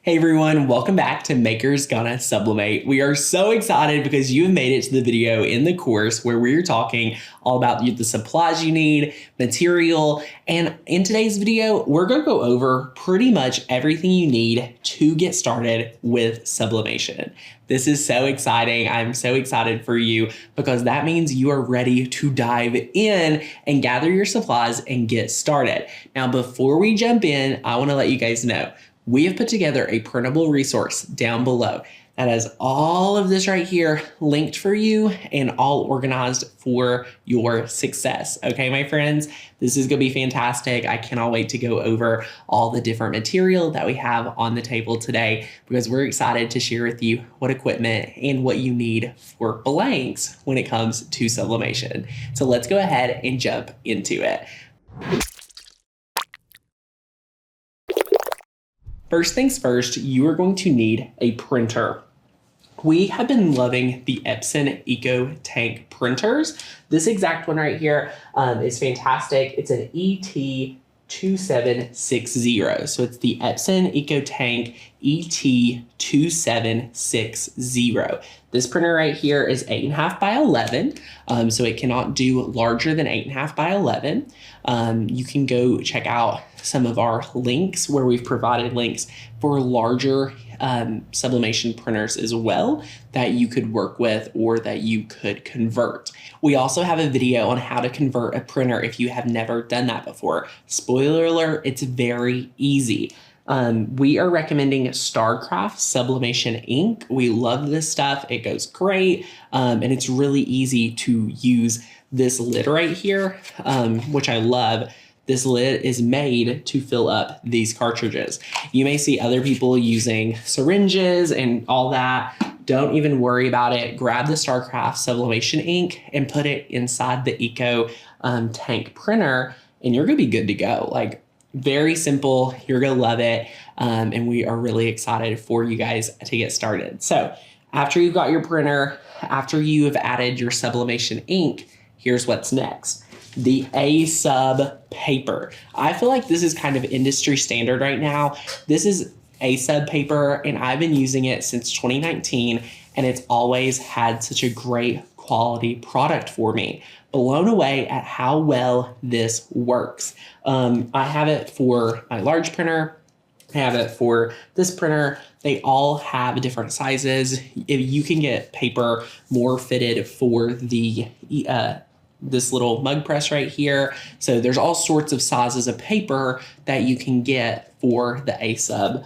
Hey everyone, welcome back to Makers Gonna Sublimate. We are so excited because you have made it to the video in the course where we're talking all about the supplies you need, material, and in today's video, we're gonna go over pretty much everything you need to get started with sublimation. This is so exciting. I'm so excited for you because that means you are ready to dive in and gather your supplies and get started. Now, before we jump in, I wanna let you guys know, we have put together a printable resource down below that has all of this right here linked for you and all organized for your success. Okay, my friends, this is gonna be fantastic. I cannot wait to go over all the different material that we have on the table today because we're excited to share with you what equipment and what you need for blanks when it comes to sublimation. So let's go ahead and jump into it. First things first, you are going to need a printer. We have been loving the Epson Eco Tank printers. This exact one right here is fantastic. It's an ET2760. So it's the Epson Eco Tank ET2760. This printer right here is 8.5 by 11. So it cannot do larger than 8.5 by 11. You can go check out some of our links where we've provided links for larger sublimation printers as well that you could work with or that you could convert. We also have a video on how to convert a printer if you have never done that before. Spoiler alert, it's very easy. We are recommending StarCraft sublimation ink. We love this stuff. It goes great. And it's really easy to use this lid right here, which I love. This lid is made to fill up these cartridges. You may see other people using syringes and all that. Don't even worry about it. Grab the StarCraft sublimation ink and put it inside the Eco Tank printer and you're gonna be good to go. Like, very simple, you're gonna love it. And we are really excited for you guys to get started. So after you've got your printer, after you have added your sublimation ink, here's what's next. The A-sub paper. I feel like this is kind of industry standard right now. This is A-sub paper and I've been using it since 2019 and it's always had such a great quality product for me. Blown away at how well this works. I have it for my large printer. I have it for this printer. They all have different sizes. You can get paper more fitted for the this little mug press right here. So there's all sorts of sizes of paper that you can get for the A-sub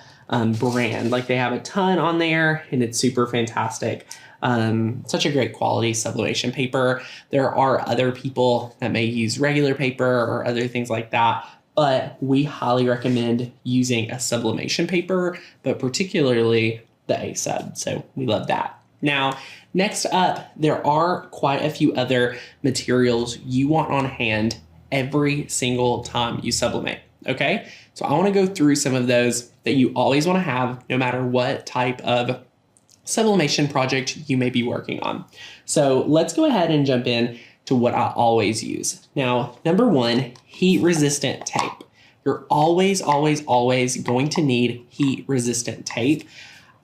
brand. Like they have a ton on there and it's super fantastic. Such a great quality sublimation paper. There are other people that may use regular paper or other things like that, but we highly recommend using a sublimation paper, but particularly the A-sub. So we love that. Now, next up, there are quite a few other materials you want on hand every single time you sublimate, okay? So I wanna go through some of those that you always wanna have no matter what type of sublimation project you may be working on. So let's go ahead and jump in to what I always use. Now, number one, heat-resistant tape. You're always, always, always going to need heat-resistant tape.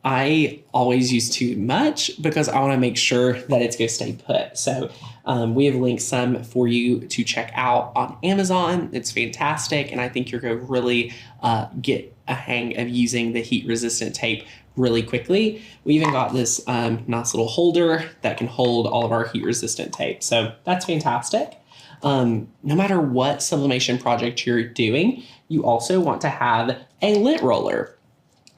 I always use too much because I want to make sure that it's going to stay put. So we have linked some for you to check out on Amazon. It's fantastic. And I think you're going to really get a hang of using the heat resistant tape really quickly. We even got this nice little holder that can hold all of our heat resistant tape. So that's fantastic. No matter what sublimation project you're doing, you also want to have a lint roller.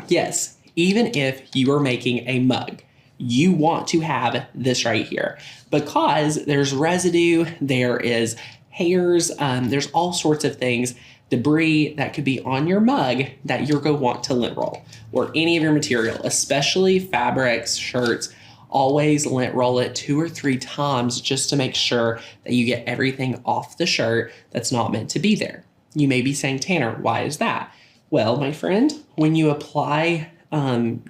Yes. Even if you are making a mug, you want to have this right here because there's residue, there is hairs, there's all sorts of things, debris that could be on your mug that you're going to want to lint roll or any of your material, especially fabrics, shirts. Always lint roll it 2 or 3 times just to make sure that you get everything off the shirt that's not meant to be there. You may be saying, Tanner, why is that? Well, my friend, when you apply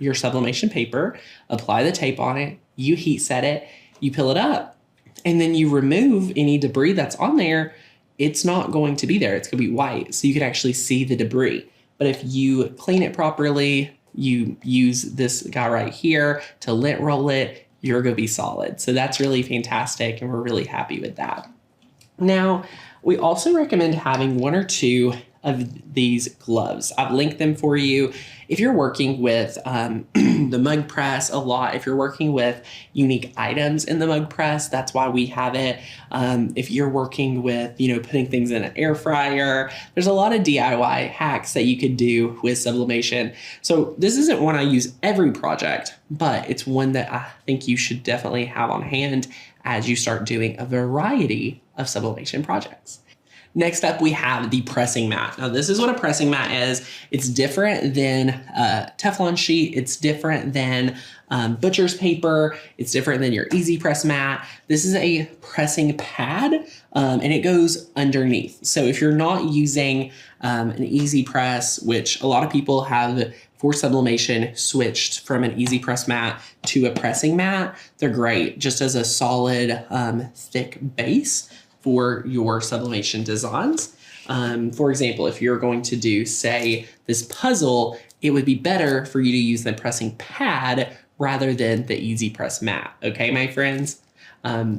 your sublimation paper, apply the tape on it, you heat set it, you peel it up, and then you remove any debris that's on there, it's not going to be there. It's going to be white, so you can actually see the debris. But if you clean it properly, you use this guy right here to lint roll it, you're going to be solid. So that's really fantastic, and we're really happy with that. Now, we also recommend having 1 or 2 of these gloves. I've linked them for you. If you're working with the mug press a lot, if you're working with unique items in the mug press, that's why we have it. If you're working with, putting things in an air fryer, there's a lot of DIY hacks that you could do with sublimation. So this isn't one I use every project, but it's one that I think you should definitely have on hand as you start doing a variety of sublimation projects. Next up, we have the pressing mat. Now, this is what a pressing mat is. It's different than a Teflon sheet. It's different than butcher's paper. It's different than your easy press mat. This is a pressing pad, and it goes underneath. So if you're not using an easy press, which a lot of people have for sublimation switched from an easy press mat to a pressing mat, they're great just as a solid, thick base for your sublimation designs. For example, if you're going to do, say, this puzzle, it would be better for you to use the pressing pad rather than the easy press mat. Okay, my friends?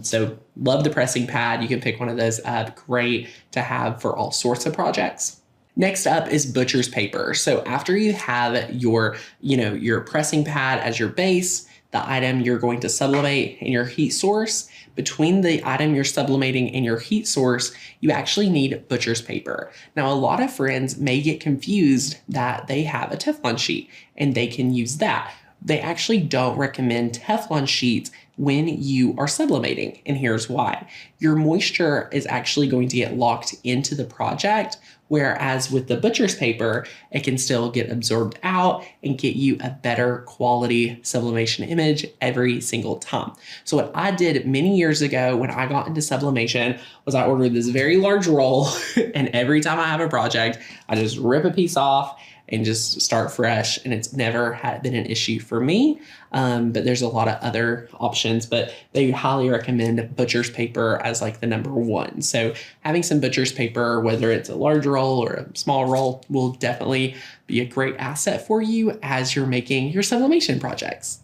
So love the pressing pad. You can pick one of those up. Great to have for all sorts of projects. Next up is butcher's paper. So after you have your pressing pad as your base, the item you're going to sublimate and your heat source, between the item you're sublimating and your heat source, you actually need butcher's paper. Now, a lot of friends may get confused that they have a Teflon sheet and they can use that. They actually don't recommend Teflon sheets when you are sublimating, and here's why. Your moisture is actually going to get locked into the project, whereas with the butcher's paper, it can still get absorbed out and get you a better quality sublimation image every single time. So what I did many years ago when I got into sublimation was I ordered this very large roll, and every time I have a project, I just rip a piece off and just start fresh, and it's never had been an issue for me. But there's a lot of other options, but they highly recommend butcher's paper as like the #1. So having some butcher's paper, whether it's a large roll or a small roll, will definitely be a great asset for you as you're making your sublimation projects.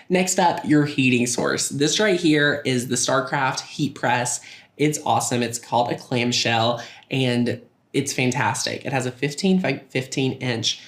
Next up, your heating source. This right here is the StarCraft heat press. It's awesome. It's called a clamshell, and it's fantastic. It has a 15 by 15 inch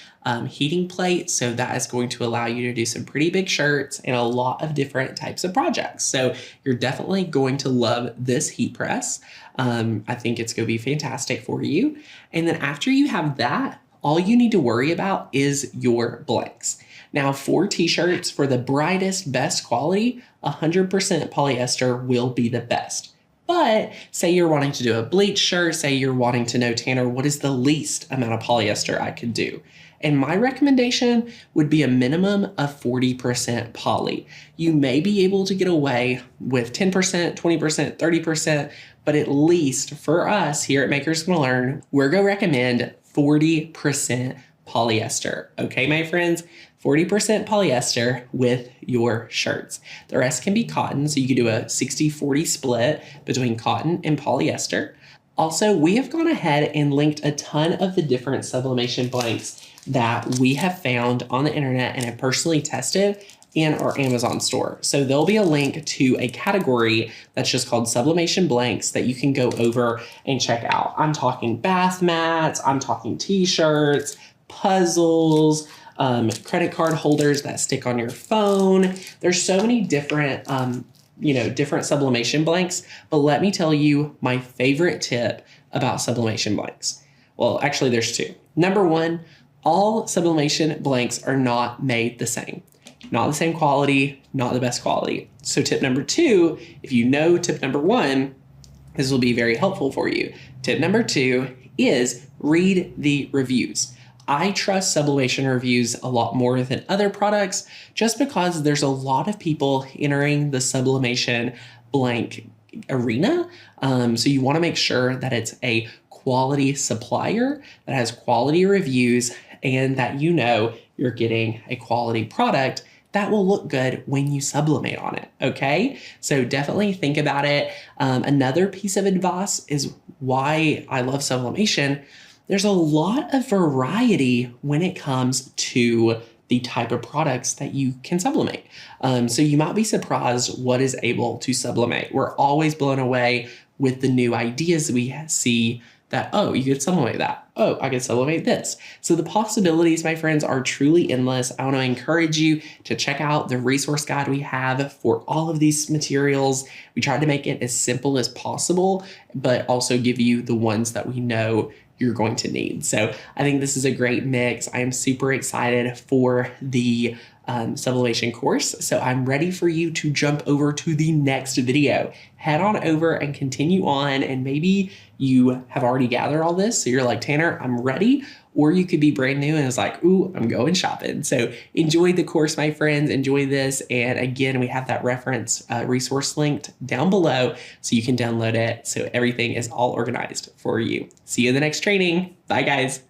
heating plate, so that is going to allow you to do some pretty big shirts and a lot of different types of projects. So you're definitely going to love this heat press. I think it's going to be fantastic for you. And then after you have that, all you need to worry about is your blanks. Now, for t-shirts, for the brightest, best quality, 100% polyester will be the best. But say you're wanting to do a bleach shirt, say you're wanting to know, Tanner, what is the least amount of polyester I could do? And my recommendation would be a minimum of 40% poly. You may be able to get away with 10%, 20%, 30%, but at least for us here at Makers Gonna Learn, we're gonna recommend 40% polyester. Okay, my friends? 40% polyester with your shirts. The rest can be cotton, so you could do a 60-40 split between cotton and polyester. Also, we have gone ahead and linked a ton of the different sublimation blanks that we have found on the internet and have personally tested in our Amazon store. So there'll be a link to a category that's just called sublimation blanks that you can go over and check out. I'm talking bath mats, I'm talking t-shirts, puzzles, credit card holders that stick on your phone. There's so many different, different sublimation blanks, but let me tell you my favorite tip about sublimation blanks. Well, actually there's 2. #1, all sublimation blanks are not made the same. Not the same quality, not the best quality. So tip #2, if you know tip #1, this will be very helpful for you. Tip #2 is read the reviews. I trust sublimation reviews a lot more than other products just because there's a lot of people entering the sublimation blank arena. So you want to make sure that it's a quality supplier that has quality reviews and that you're getting a quality product that will look good when you sublimate on it, okay? So definitely think about it. Another piece of advice is why I love sublimation. There's a lot of variety when it comes to the type of products that you can sublimate. So you might be surprised what is able to sublimate. We're always blown away with the new ideas we see that, oh, you could sublimate that. Oh, I could sublimate this. So the possibilities, my friends, are truly endless. I want to encourage you to check out the resource guide we have for all of these materials. We tried to make it as simple as possible, but also give you the ones that we know you're going to need. So I think this is a great mix. I am super excited for the sublimation course. So I'm ready for you to jump over to the next video. Head on over and continue on, and maybe you have already gathered all this. So you're like, Tanner, I'm ready. Or you could be brand new and it's like, ooh, I'm going shopping. So enjoy the course, my friends. Enjoy this. And again, we have that reference resource linked down below so you can download it. So everything is all organized for you. See you in the next training. Bye, guys.